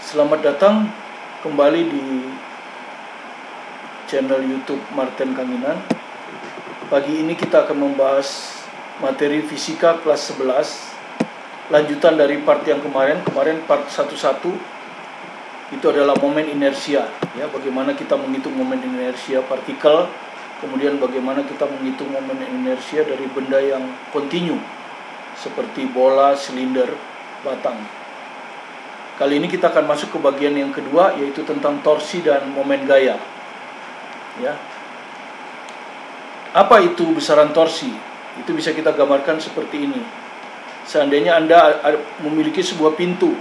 Selamat datang kembali di channel YouTube Martin Kanginan. Pagi ini kita akan membahas materi fisika kelas 11, lanjutan dari part yang kemarin part 11 itu adalah momen inersia, ya, bagaimana kita menghitung momen inersia partikel, kemudian bagaimana kita menghitung momen inersia dari benda yang kontinu seperti bola, silinder, batang. Kali ini kita akan masuk ke bagian yang kedua, yaitu tentang torsi dan momen gaya. Ya. Apa itu besaran torsi? Itu bisa kita gambarkan seperti ini. Seandainya Anda memiliki sebuah pintu,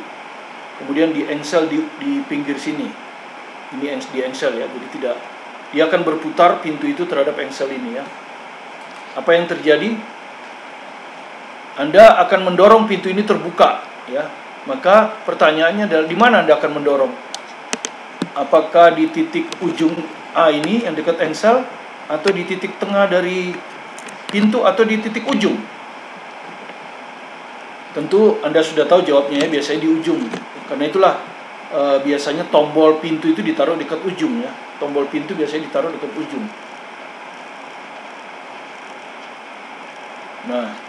kemudian diengsel di pinggir sini. Ini diengsel, ya, jadi dia akan berputar pintu itu terhadap engsel ini, ya. Apa yang terjadi? Anda akan mendorong pintu ini terbuka, ya. Maka pertanyaannya adalah di mana Anda akan mendorong? Apakah di titik ujung A ini yang dekat engsel, atau di titik tengah dari pintu, atau di titik ujung? Tentu Anda sudah tahu jawabnya, ya, biasanya di ujung. Karena itulah biasanya tombol pintu itu ditaruh dekat ujung, ya. Tombol pintu biasanya ditaruh dekat ujung. Nah,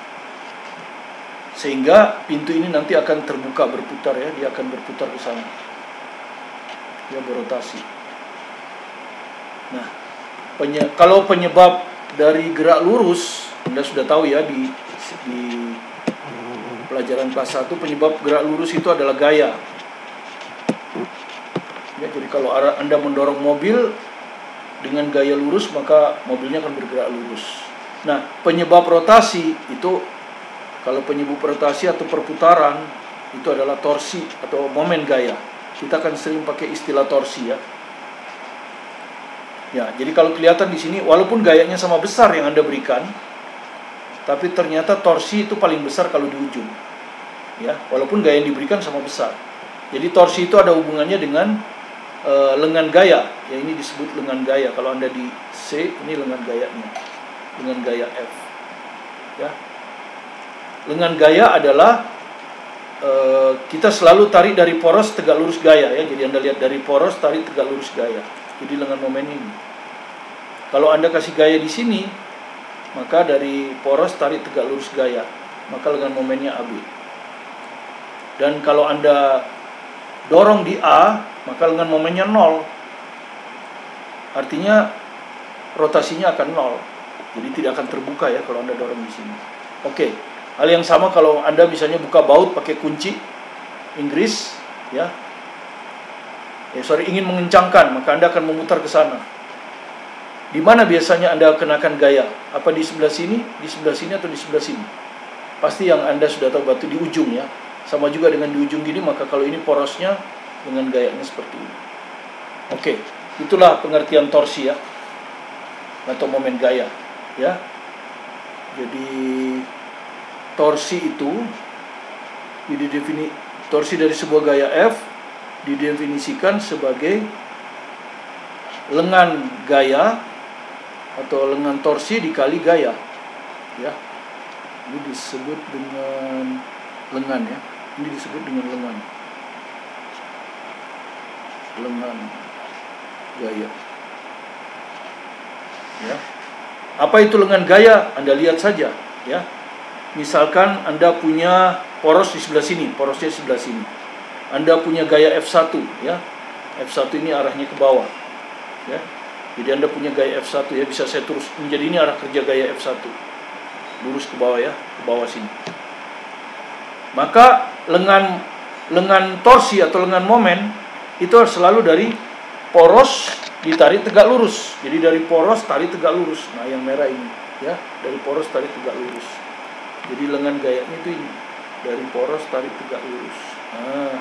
sehingga pintu ini nanti akan terbuka, berputar, ya, dia akan berputar ke sana. Dia berotasi. Nah, kalau penyebab dari gerak lurus, Anda sudah tahu, ya, di pelajaran kelas 1, penyebab gerak lurus itu adalah gaya. Ya, jadi kalau Anda mendorong mobil dengan gaya lurus, maka mobilnya akan bergerak lurus. Nah, penyebab rotasi itu, kalau penyebab rotasi atau perputaran itu adalah torsi atau momen gaya. Kita akan sering pakai istilah torsi, ya. Ya, jadi kalau kelihatan di sini, walaupun gayanya sama besar yang Anda berikan, tapi ternyata torsi itu paling besar kalau di ujung. Ya, walaupun gaya yang diberikan sama besar. Jadi torsi itu ada hubungannya dengan lengan gaya. Ya, ini disebut lengan gaya. Kalau Anda di C, ini lengan gayanya. Lengan gaya F. Ya. Lengan gaya adalah kita selalu tarik dari poros tegak lurus gaya, ya. Jadi Anda lihat dari poros tarik tegak lurus gaya. Jadi lengan momen ini. Kalau Anda kasih gaya di sini, maka dari poros tarik tegak lurus gaya, maka lengan momennya AB. Dan kalau Anda dorong di A, maka lengan momennya 0. Artinya rotasinya akan 0. Jadi tidak akan terbuka, ya, kalau Anda dorong di sini. Oke. Hal yang sama kalau Anda misalnya buka baut pakai kunci Inggris, ya. Ingin mengencangkan, maka Anda akan memutar ke sana. Di mana biasanya Anda kenakan gaya? Apa di sebelah sini, di sebelah sini, atau di sebelah sini? Pasti yang Anda sudah tahu batu di ujung, ya. Sama juga dengan di ujung gini, maka kalau ini porosnya dengan gayanya seperti ini. Oke, itulah pengertian torsi, ya, atau momen gaya, ya. Jadi torsi itu torsi dari sebuah gaya F didefinisikan sebagai lengan gaya atau lengan torsi dikali gaya, ya. Ini disebut dengan lengan, ya. Ini disebut dengan lengan gaya, ya. Apa itu lengan gaya? Anda lihat saja, ya. Misalkan Anda punya poros di sebelah sini, porosnya di sebelah sini. Anda punya gaya F1, ya. F1 ini arahnya ke bawah, ya. Jadi Anda punya gaya F1, ya, bisa saya terus. Jadi ini arah kerja gaya F1. Lurus ke bawah, ya, ke bawah sini. Maka lengan torsi atau lengan momen itu selalu dari poros ditarik tegak lurus. Jadi dari poros tarik tegak lurus. Nah, yang merah ini, ya, dari poros tarik tegak lurus. Jadi lengan gayanya itu ini, dari poros tarik tegak lurus. Nah,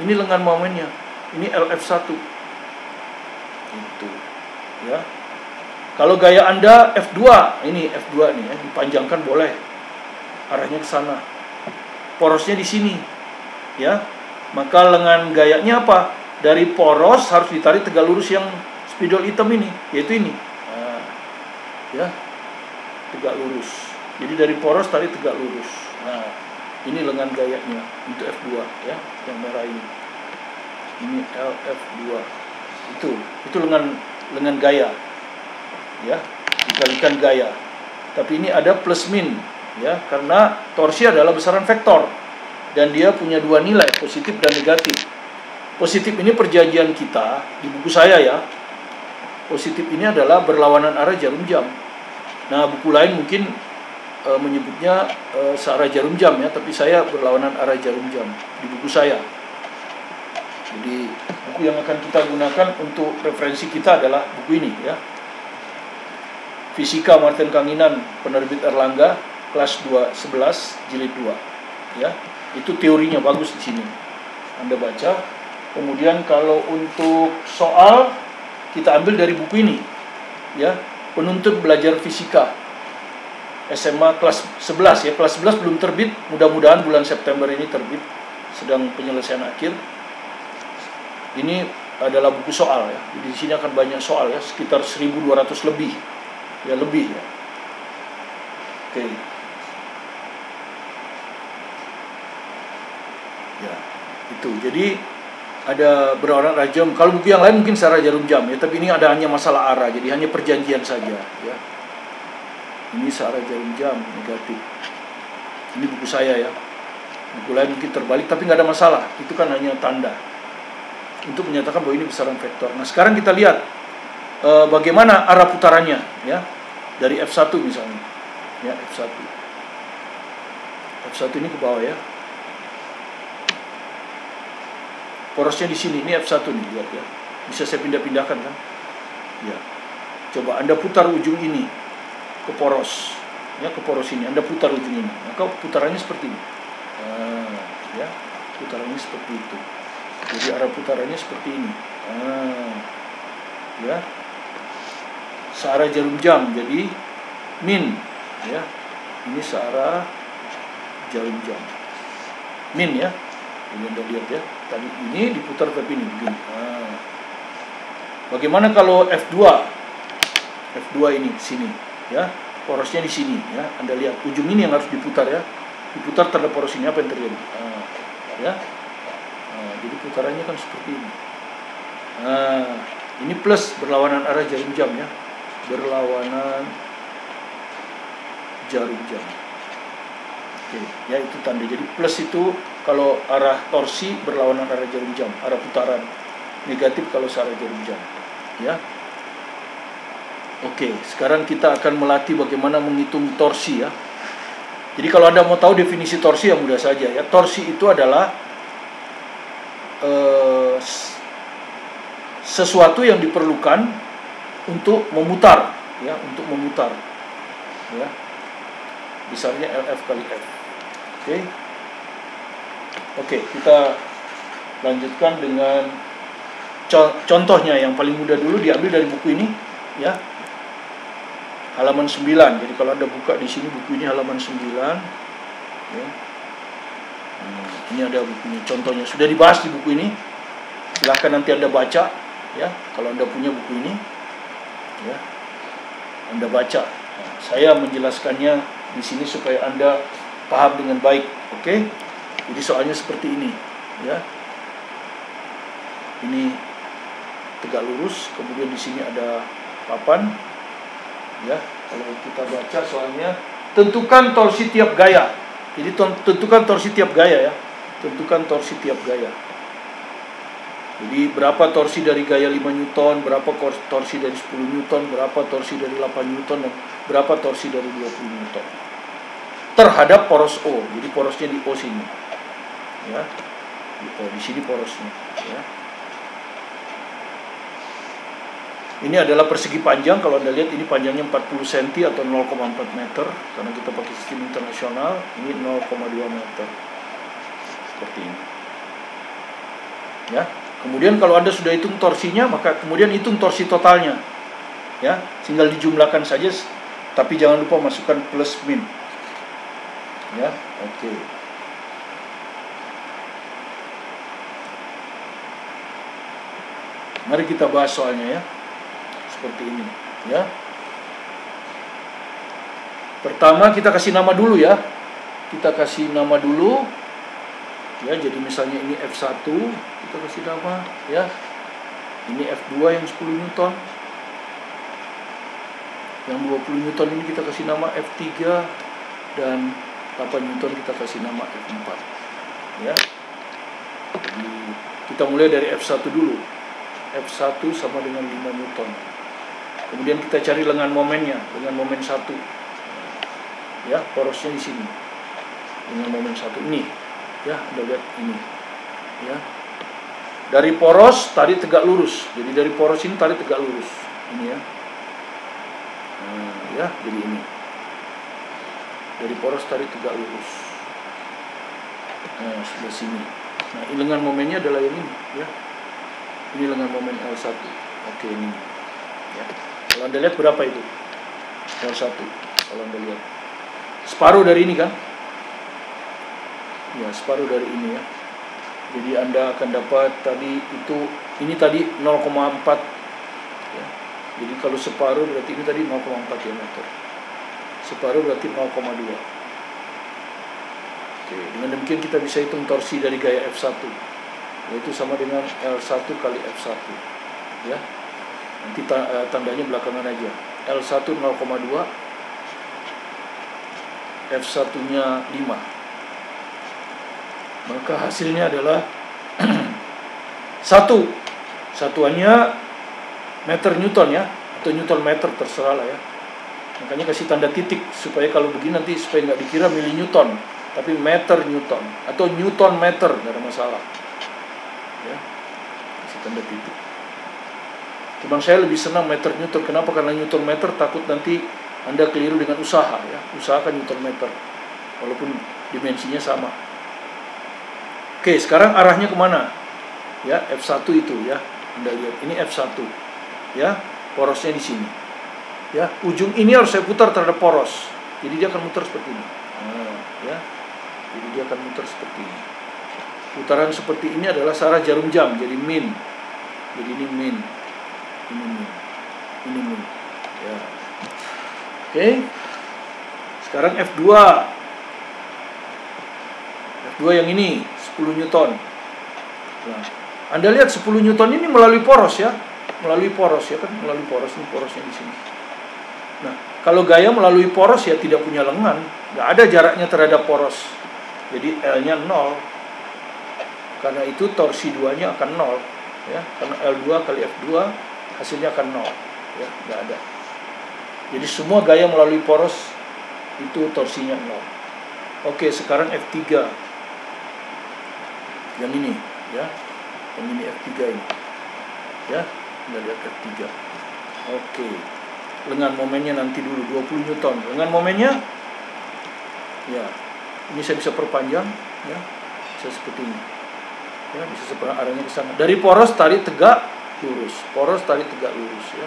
ini lengan momennya. Ini LF1. Itu, ya. Kalau gaya Anda F2, ini F2 nih, ya, dipanjangkan boleh. Arahnya ke sana. Porosnya di sini, ya. Maka lengan gayanya apa? Dari poros harus ditarik tegak lurus yang spidol hitam ini, yaitu ini. Nah, ya. Tegak lurus. Jadi dari poros tarik tegak lurus. Nah, ini lengan gayanya untuk F2, ya, yang merah ini. Ini LF2. Itu lengan gaya. Ya, dikalikan gaya. Tapi ini ada plus min, ya, karena torsi adalah besaran vektor dan dia punya dua nilai, positif dan negatif. Positif ini perjanjian kita di buku saya ya. Positif ini adalah berlawanan arah jarum jam. Nah, buku lain mungkin menyebutnya searah jarum jam ya, tapi saya berlawanan arah jarum jam di buku saya. Jadi buku yang akan kita gunakan untuk referensi kita adalah buku ini ya. Fisika Martin Kanginan, penerbit Erlangga, kelas 211 jilid 2. Ya, itu teorinya bagus di sini. Anda baca. Kemudian kalau untuk soal kita ambil dari buku ini. Ya, Penuntut Belajar Fisika SMA kelas 11 ya. Kelas 11 belum terbit, mudah-mudahan bulan September ini terbit. Sedang penyelesaian akhir. Ini adalah buku soal ya. Di sini akan banyak soal ya, sekitar 1.200 lebih. Ya lebih ya. Oke. Ya, itu. Jadi ada berlawanan arah jam. Kalau buku yang lain mungkin searah jarum jam ya, tapi ini ada hanya masalah arah, jadi hanya perjanjian saja ya. Ini searah jarum jam negatif. Ini buku saya ya. Buku lain mungkin terbalik, tapi nggak ada masalah. Itu kan hanya tanda untuk menyatakan bahwa ini besaran vektor. Nah, sekarang kita lihat bagaimana arah putarannya ya, dari F1 misalnya ya. F1 ini ke bawah ya, porosnya di sini, ini F1 nih, lihat ya, bisa saya pindah-pindahkan kan ya. Coba Anda putar ujung ini ke poros ya, ke poros ini Anda putar ujung ini, maka putarannya seperti ini. Ya, putarannya seperti itu, jadi arah putarannya seperti ini. Ya, searah jarum jam, jadi min ya. Ini searah jarum jam min ya. Ini Anda lihat ya, tadi ini diputar tapi ini begini. Bagaimana kalau F2 ini sini ya, porosnya di sini ya. Anda lihat ujung ini yang harus diputar ya, diputar terhadap poros ini, apa yang terjadi ya. Jadi putarannya kan seperti ini. Ini plus berlawanan arah jarum jam ya, berlawanan jarum jam. Oke, ya itu tanda. Jadi plus itu kalau arah torsi berlawanan arah jarum jam, arah putaran. Negatif kalau searah jarum jam. Ya. Oke, sekarang kita akan melatih bagaimana menghitung torsi ya. Jadi kalau Anda mau tahu definisi torsi yang mudah saja ya. Torsi itu adalah sesuatu yang diperlukan untuk memutar ya, untuk memutar ya. Besarnya LF kali F. Oke, kita lanjutkan dengan contohnya yang paling mudah dulu, diambil dari buku ini ya. Halaman 9. Jadi kalau Anda buka di sini buku ini halaman 9 ya. Ini ada bukunya, contohnya sudah dibahas di buku ini. Silahkan nanti Anda baca ya. Kalau Anda punya buku ini ya, Anda baca. Saya menjelaskannya di sini supaya Anda paham dengan baik. Oke? Jadi soalnya seperti ini ya. Ini tegak lurus, kemudian di sini ada papan ya. Kalau kita baca soalnya, tentukan torsi tiap gaya. Jadi tentukan torsi tiap gaya ya. Tentukan torsi tiap gaya. Jadi berapa torsi dari gaya 5 Newton, berapa torsi dari 10 Newton, berapa torsi dari 8 Newton, dan berapa torsi dari 20 Newton terhadap poros O. Jadi porosnya di O sini ya. Di sini porosnya ya. Ini adalah persegi panjang. Kalau Anda lihat ini panjangnya 40 cm atau 0,4 meter karena kita pakai sistem internasional. Ini 0,2 meter seperti ini ya. Kemudian kalau Anda sudah hitung torsinya, maka kemudian hitung torsi totalnya ya. Tinggal dijumlahkan saja, tapi jangan lupa masukkan plus min ya. Oke. Mari kita bahas soalnya ya. Seperti ini ya. Pertama kita kasih nama dulu ya. Kita kasih nama dulu Ya, jadi misalnya ini F1 kita kasih nama ya. Ini F2 yang 10 Newton. Yang 20 Newton ini kita kasih nama F3 dan 8 Newton kita kasih nama F4. Ya. Jadi kita mulai dari F1 dulu. F1 sama dengan 5 Newton. Kemudian kita cari lengan momennya, lengan momen 1. Ya, porosnya di sini. Lengan momen 1 ini. Ya, Anda lihat ini. Ya. Dari poros tarik tegak lurus. Jadi dari poros ini tarik tegak lurus. Ini ya. Nah, ya, jadi ini. Dari poros tarik tegak lurus. Nah, sebelah sini. Nah, ini lengan momennya adalah yang ini, ya. Ini lengan momen L1. Oke, ini. Ya. Kalau Anda lihat berapa itu? L1. Kalau Anda lihat. Separuh dari ini kan? Ya, separuh dari ini ya. Jadi Anda akan dapat tadi itu, ini tadi 0,4 ya. Jadi kalau separuh berarti ini tadi 0,4 ya meter. Separuh berarti 0,2. Oke, dengan demikian kita bisa hitung torsi dari gaya F1, yaitu sama dengan L1 kali F1 ya. Nanti tandanya belakangan aja. L1 0,2, F1 nya 5. Maka hasilnya adalah satuannya meter Newton ya, atau Newton meter, terserah lah ya. Makanya kasih tanda titik supaya kalau begini nanti supaya nggak dikira mili Newton, tapi meter Newton atau Newton meter, nggak ada masalah ya. Kasih tanda titik. Cuman saya lebih senang meter Newton. Kenapa? Karena Newton meter takut nanti Anda keliru dengan usaha ya. Usahakan Newton meter walaupun dimensinya sama. Oke, sekarang arahnya kemana? Ya, F1 itu ya. Anda lihat, ini F1 ya, porosnya di sini ya. Ujung ini harus saya putar terhadap poros, jadi dia akan muter seperti ini. Nah, ya, jadi dia akan muter seperti ini. Putaran seperti ini adalah searah jarum jam, jadi min. Jadi ini min, ini min, ini min ya. Oke, sekarang F2 yang ini 10 Newton. Nah, Anda lihat 10 Newton ini melalui poros ya. Melalui poros ya kan, melalui poros, ini porosnya di sini. Nah, kalau gaya melalui poros ya tidak punya lengan, nggak ada jaraknya terhadap poros. Jadi L-nya 0. Karena itu torsi 2-nya akan 0 ya. Karena L2 kali F2 hasilnya akan 0 ya, nggak ada. Jadi semua gaya melalui poros itu torsinya 0. Oke, sekarang F3. Yang ini ya. Yang ini F3 ini. Ya, Anda lihat F3. Oke. Lengan momennya nanti dulu 20 Newton. Lengan momennya ya. Ini saya bisa perpanjang ya. Bisa seperti ini. Ya, bisa seperti arahnya ke sana. Dari poros tarik tegak lurus. Poros tarik tegak lurus ya.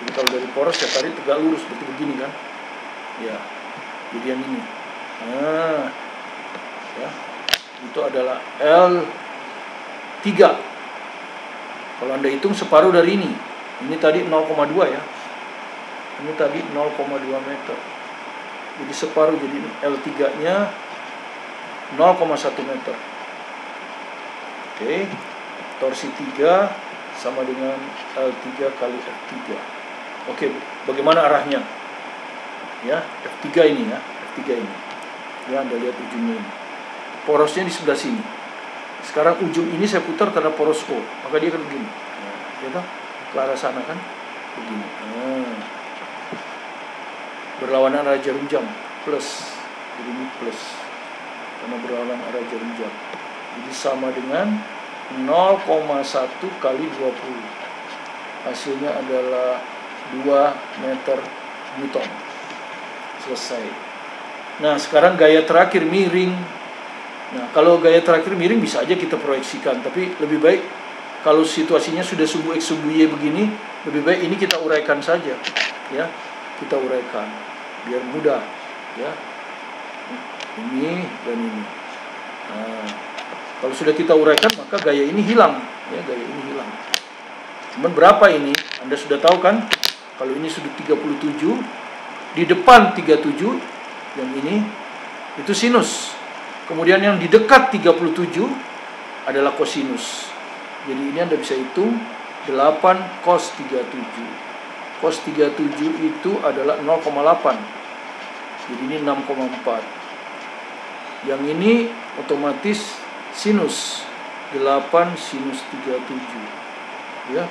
Jadi kalau dari poros ya tarik tegak lurus seperti begini kan. Ya. Jadi yang ini. Nah. Ya. Itu adalah L3. Kalau Anda hitung separuh dari ini. Ini tadi 0,2 ya. Ini tadi 0,2 meter. Jadi separuh, jadi L3-nya 0,1 meter. Oke. Torsi 3 sama dengan L3 kali F3. Oke, bagaimana arahnya? Ya, F3 ini ya. F3 ini. Ya, Anda lihat ujungnya ini. Porosnya di sebelah sini. Sekarang ujung ini saya putar terhadap poros O, maka dia akan begini. Nah, ya, ke arah sana kan, begini. Nah. Berlawanan arah jarum jam, plus. Jadi ini plus, karena berlawanan arah jarum jam. Jadi sama dengan 0,1 kali 20. Hasilnya adalah 2 meter Newton. Selesai. Nah, sekarang gaya terakhir miring. Nah, kalau gaya terakhir miring bisa aja kita proyeksikan, tapi lebih baik kalau situasinya sudah sumbu X sumbu Y begini, lebih baik ini kita uraikan saja, ya, kita uraikan biar mudah, ya, ini dan ini. Nah, kalau sudah kita uraikan maka gaya ini hilang, ya, gaya ini hilang. Cuman berapa ini? Anda sudah tahu kan? Kalau ini sudut 37, di depan 37, yang ini itu sinus. Kemudian yang di dekat 37 adalah kosinus. Jadi ini Anda bisa hitung 8 cos 37. Cos 37 itu adalah 0,8. Jadi ini 6,4. Yang ini otomatis sinus 8 sinus 37. Ya.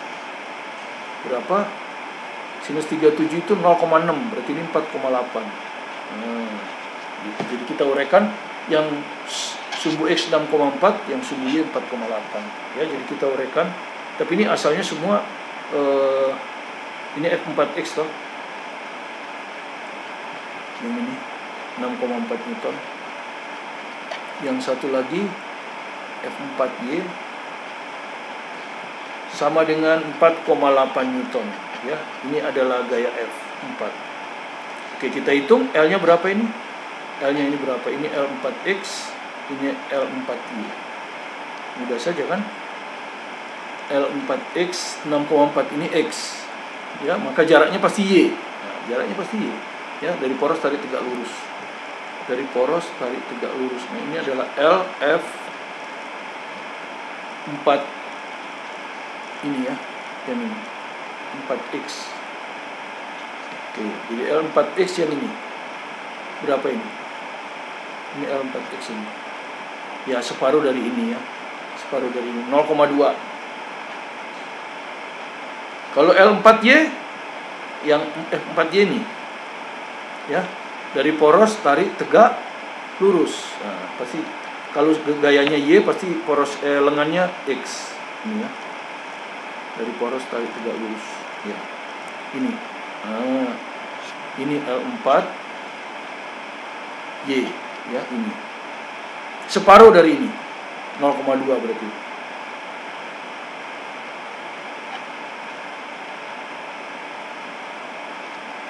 Berapa? Sinus 37 itu 0,6, berarti ini 4,8. Jadi kita uraikan yang sumbu X 6,4, yang sumbu Y 4,8. Ya, jadi kita uraikan. Tapi ini asalnya semua ini F4X toh. Yang ini 6,4 Newton. Yang satu lagi F4Y sama dengan 4,8 Newton. Ya, ini adalah gaya F4. Oke, kita hitung L-nya berapa ini? L-nya ini berapa? Ini L4X, ini L4Y. Mudah saja kan? L4X 6,4 ini X. Ya, maka jaraknya pasti Y. Nah, jaraknya pasti Y. Ya, dari poros tarik tegak lurus. Dari poros tarik tegak lurus. Nah, ini adalah LF4 ini ya, yang ini 4X. Oke, jadi L4X yang ini berapa ini? Ini L4X ini. Ya, separuh dari ini ya. Separuh dari ini, 0,2. Kalau L4Y yang F4Y ini ya, dari poros tarik tegak lurus. Nah, pasti kalau gayanya Y pasti poros lengannya X ini ya. Dari poros tarik tegak lurus ya. Ini. Nah, ini L4Y ya, ini. Separuh dari ini. 0,2 berarti.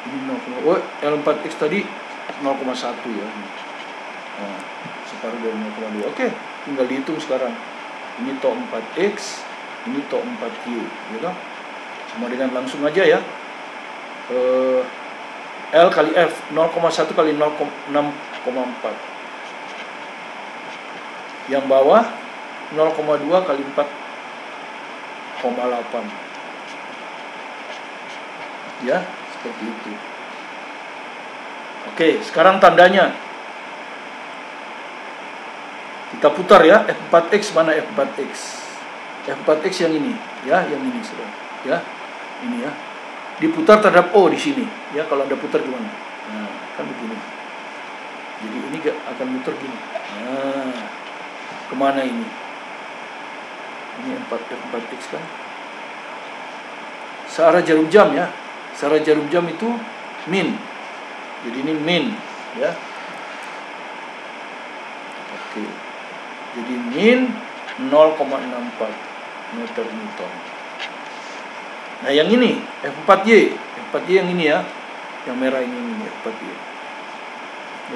Ini 0,2. Oh, L4X tadi 0,1 ya. Nah, separuh dari 0,2. Oke, tinggal dihitung sekarang. Ini TOH 4X, ini TOH 4Y, gitu. Sama dengan langsung aja ya. L kali F 0,1 kali 6,4. Yang bawah 0,2 kali 4,8. Ya, seperti itu. Oke, sekarang tandanya. Kita putar ya, F4X mana F4X? F4X yang ini, ya, yang ini sudah. Ya, ini ya. Diputar terhadap O di sini. Ya, kalau Anda putar gimana? Nah, kan begini. Jadi ini akan muter gini. Nah, kemana ini? Ini F4X kan? Searah jarum jam ya. Searah jarum jam itu min. Jadi ini min, ya. Oke. Jadi min 0,64 meter Newton. Nah, yang ini F4Y. F4Y yang ini ya. Yang merah ini F4Y. Ya,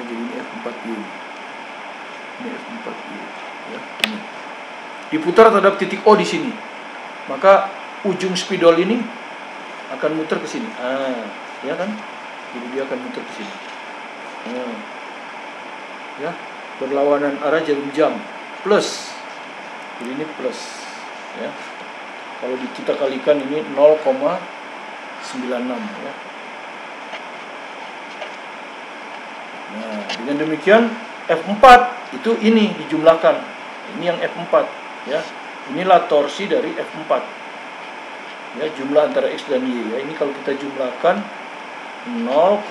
jadi ini F4Y. Ini F4Y, ya. Ini. Diputar terhadap titik O di sini. Maka ujung spidol ini akan muter ke sini. Ya kan? Jadi dia akan muter ke sini. Ya, berlawanan arah jarum jam. Plus. Jadi ini plus, ya. Kalau kita kalikan ini 0,96 ya. Nah, dengan demikian F4 itu ini dijumlahkan. Ini yang F4 ya. Inilah torsi dari F4. Ya, jumlah antara X dan Y ya. Ini kalau kita jumlahkan 0,9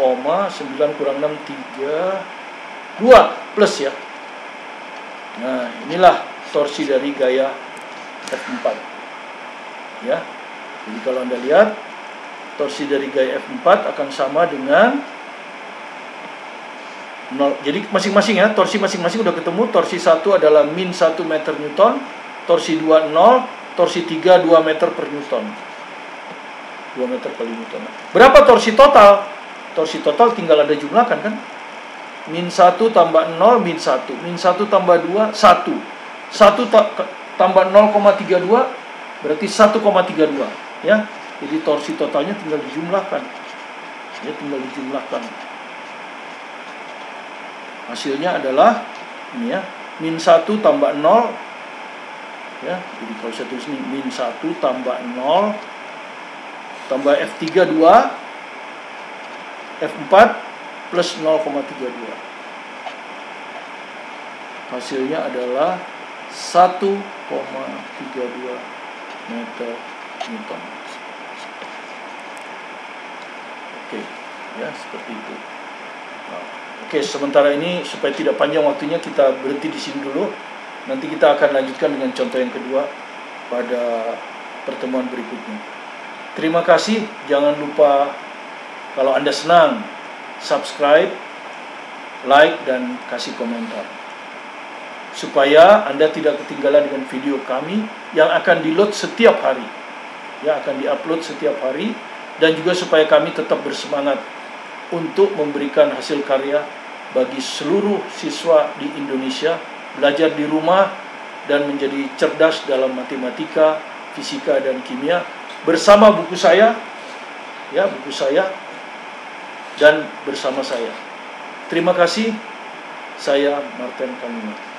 kurang 6 2 plus ya. Nah, inilah torsi dari gaya F4. Ya. Jadi kalau Anda lihat torsi dari gaya F4 akan sama dengan 0. Jadi masing-masing ya, torsi masing-masing udah ketemu. Torsi 1 adalah min 1 meter Newton, torsi 2 0, torsi 3 2 meter per Newton. 2 meter kali Newton. Berapa torsi total? Torsi total tinggal Anda jumlahkan kan? Min 1 tambah 0 min 1. Min 1 tambah 2 1. 1 tambah 0,32 berarti 1,32 ya. Jadi torsi totalnya tinggal dijumlahkan. Ya, tinggal dijumlahkan. Hasilnya adalah ini ya. min 1 tambah 0, ya. Jadi kalau saya tulis ini min 1 tambah 0 tambah F3 2, F4 plus 0,32. Hasilnya adalah 1,32 meter Newton. Oke, ya seperti itu. Oke, sementara ini supaya tidak panjang waktunya kita berhenti di sini dulu. Nanti kita akan lanjutkan dengan contoh yang kedua pada pertemuan berikutnya. Terima kasih. Jangan lupa kalau Anda senang, subscribe, like, dan kasih komentar. Supaya Anda tidak ketinggalan dengan video kami yang akan di-load setiap hari. Ya, akan di-upload setiap hari. Dan juga supaya kami tetap bersemangat untuk memberikan hasil karya bagi seluruh siswa di Indonesia, belajar di rumah dan menjadi cerdas dalam matematika, fisika, dan kimia bersama buku saya, ya, buku saya, dan bersama saya. Terima kasih. Saya Martin Kamino.